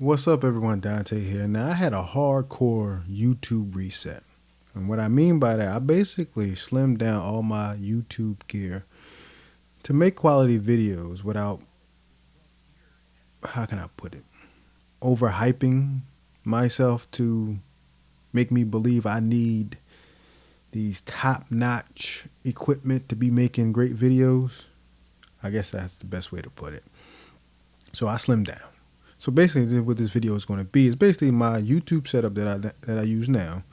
What's up, everyone? Dante here. Now, I had a hardcore YouTube reset. And what I mean by that, I basically slimmed down all my YouTube gear to make quality videos without, how can I put it, overhyping myself to make me believe I need these top notch equipment to be making great videos. I guess that's the best way to put it. So I slimmed down. So basically, what this video is going to be is basically my YouTube setup that I use now,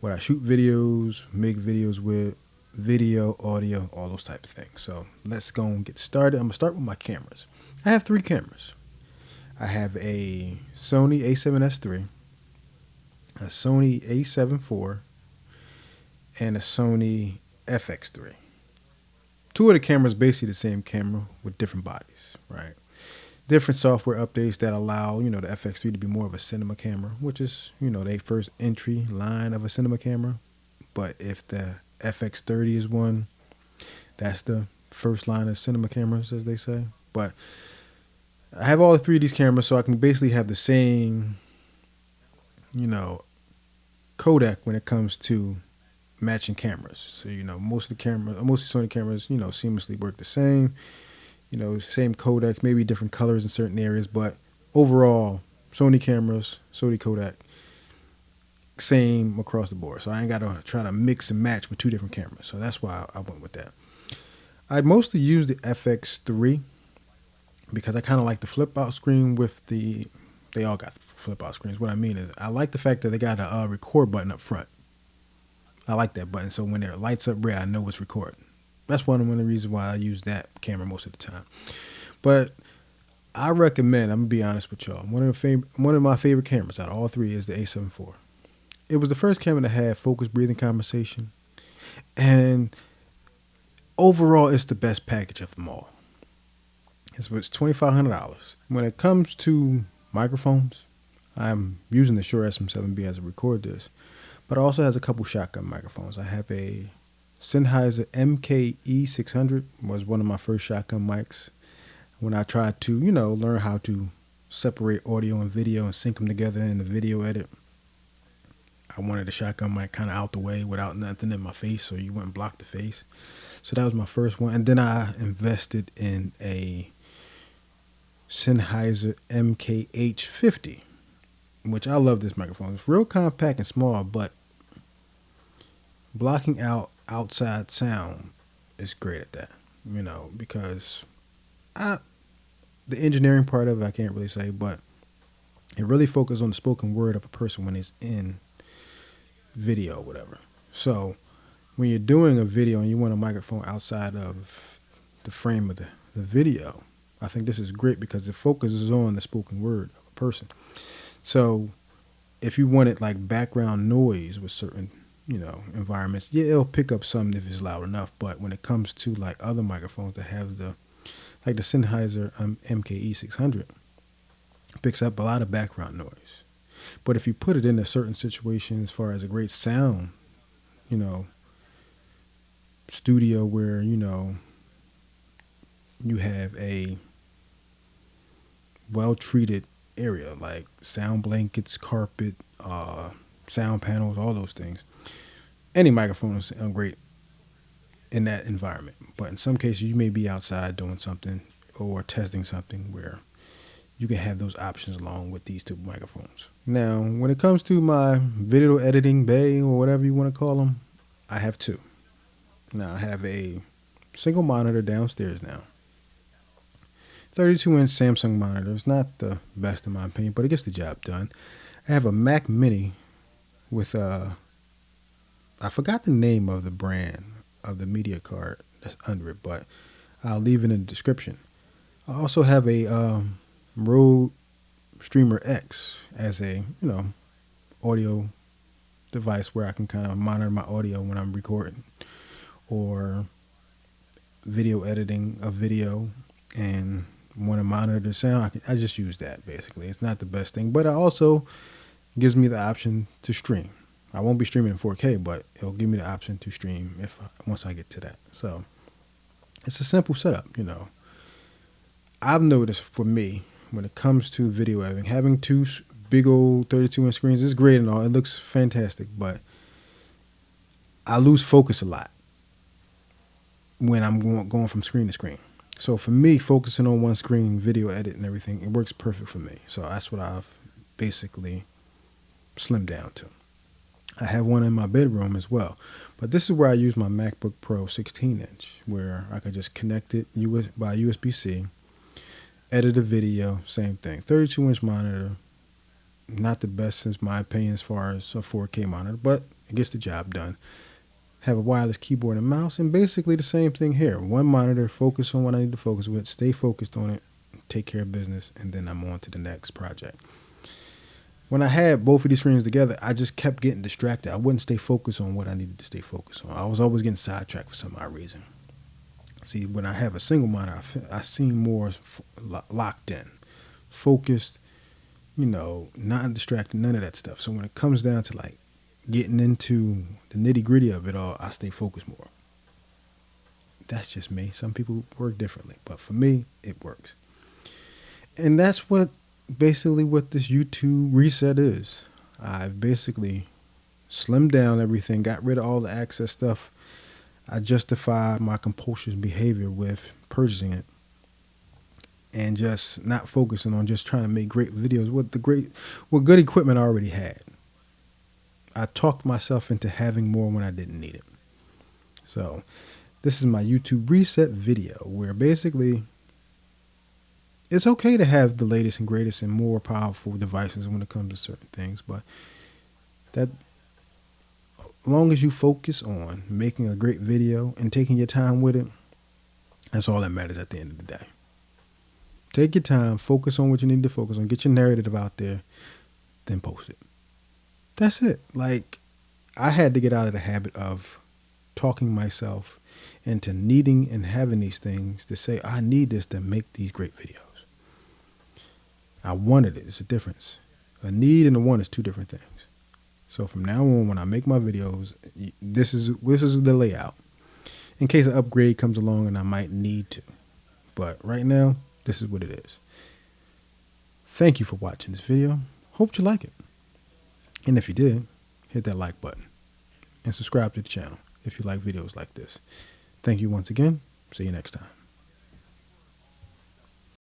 where I shoot videos, make videos with video, audio, all those types of things. So let's go and get started. I'm gonna start with my cameras. I have three cameras. I have a Sony A7S III, a Sony A7 IV, and a Sony FX3. Two of the cameras basically the same camera with different bodies, right? Different software updates that allow, the FX3 to be more of a cinema camera, which is, their first entry line of a cinema camera. But if the FX30 is one, that's the first line of cinema cameras, as they say. But I have all three of these cameras, so I can basically have the same, codec when it comes to matching cameras. So, most of the Sony cameras, seamlessly work the same. Same codec, maybe different colors in certain areas, but overall, Sony cameras, Sony codec, same across the board. So I ain't got to try to mix and match with two different cameras. So that's why I went with that. I mostly use the FX3 because I kind of like the flip out screen with they all got flip out screens. What I mean is I like the fact that they got a record button up front. I like that button. So when it lights up red, I know it's recording. That's one of the reasons why I use that camera most of the time. But I recommend, I'm going to be honest with y'all, one of my favorite cameras out of all three is the A7 IV. It was the first camera that had focus, breathing, conversation. And overall, it's the best package of them all. It's $2,500. When it comes to microphones, I'm using the Shure SM7B as I record this. But it also has a couple shotgun microphones. I have a Sennheiser MKE600 was one of my first shotgun mics. When I tried to, learn how to separate audio and video and sync them together in the video edit, I wanted the shotgun mic kind of out the way without nothing in my face so you wouldn't block the face. So that was my first one. And then I invested in a Sennheiser MKH50, which I love this microphone. It's real compact and small, but blocking out outside sound is great at that, because the engineering part of it I can't really say, but it really focuses on the spoken word of a person when it's in video or whatever. So when you're doing a video and you want a microphone outside of the frame of the video, I think this is great because it focuses on the spoken word of a person. So if you wanted like background noise with certain environments, yeah, it'll pick up some if it's loud enough. But when it comes to like other microphones that have the Sennheiser MKE600, it picks up a lot of background noise. But if you put it in a certain situation as far as a great sound, studio where, you have a well-treated area like sound blankets, carpet, sound panels, all those things, any microphone is great in that environment. But in some cases, you may be outside doing something or testing something where you can have those options along with these two microphones. Now, when it comes to my video editing bay or whatever you want to call them, I have two. Now, I have a single monitor downstairs now. 32-inch Samsung monitor. It's not the best in my opinion, but it gets the job done. I have a Mac Mini with I forgot the name of the brand of the media card that's under it, but I'll leave it in the description. I also have a Rode Streamer X as a, audio device where I can kind of monitor my audio when I'm recording or video editing a video and want to monitor the sound. I just use that basically. It's not the best thing, but it also gives me the option to stream. I won't be streaming in 4K, but it'll give me the option to stream once I get to that. So it's a simple setup, I've noticed for me, when it comes to video editing. Having two big old 32-inch screens is great and all. It looks fantastic, but I lose focus a lot when I'm going from screen to screen. So for me, focusing on one screen, video edit and everything, it works perfect for me. So that's what I've basically slimmed down to. I have one in my bedroom as well. But this is where I use my MacBook Pro 16-inch, where I could just connect it by USB-C, edit a video, same thing. 32-inch monitor, not the best in my opinion as far as a 4K monitor, but it gets the job done. Have a wireless keyboard and mouse, and basically the same thing here. One monitor, focus on what I need to focus with, stay focused on it, take care of business, and then I'm on to the next project. When I had both of these screens together, I just kept getting distracted. I wouldn't stay focused on what I needed to stay focused on. I was always getting sidetracked for some odd reason. See, when I have a single monitor, I seem more locked in, focused, not distracted, none of that stuff. So when it comes down to like getting into the nitty gritty of it all, I stay focused more. That's just me. Some people work differently, but for me, it works. And that's basically what this YouTube reset is. I've basically slimmed down everything, got rid of all the access stuff. I justified my compulsive behavior with purchasing it and just not focusing on just trying to make great videos with what good equipment I already had. I talked myself into having more when I didn't need it. So this is my YouTube reset video where basically it's okay to have the latest and greatest and more powerful devices when it comes to certain things, but that as long as you focus on making a great video and taking your time with it, that's all that matters at the end of the day. Take your time, focus on what you need to focus on, get your narrative out there, then post it. That's it. Like, I had to get out of the habit of talking myself into needing and having these things to say, I need this to make these great videos. I wanted it. It's a difference. A need and a want is two different things. So from now on, when I make my videos, this is the layout. In case an upgrade comes along and I might need to. But right now, this is what it is. Thank you for watching this video. Hope you like it. And if you did, hit that like button. And subscribe to the channel if you like videos like this. Thank you once again. See you next time.